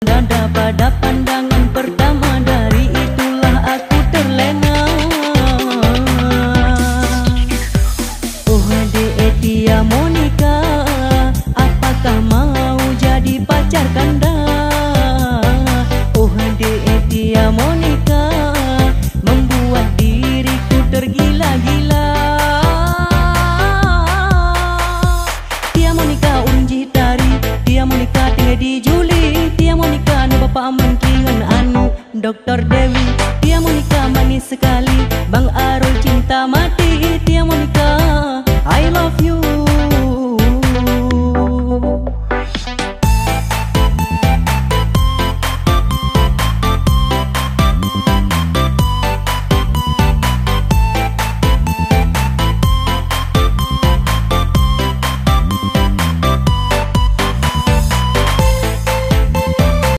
Dada pada pandangan pertama, dari itulah aku terlena. Oh dek Tia Monika, apakah mau jadi pacar kanda? Oh dek Tia Monika, membuat diriku tergila-gila. Tia Monika unji tari, Tia Monika tinggal di Juli, Tia Monika nu bapa aman kingan anu Dr. Dewi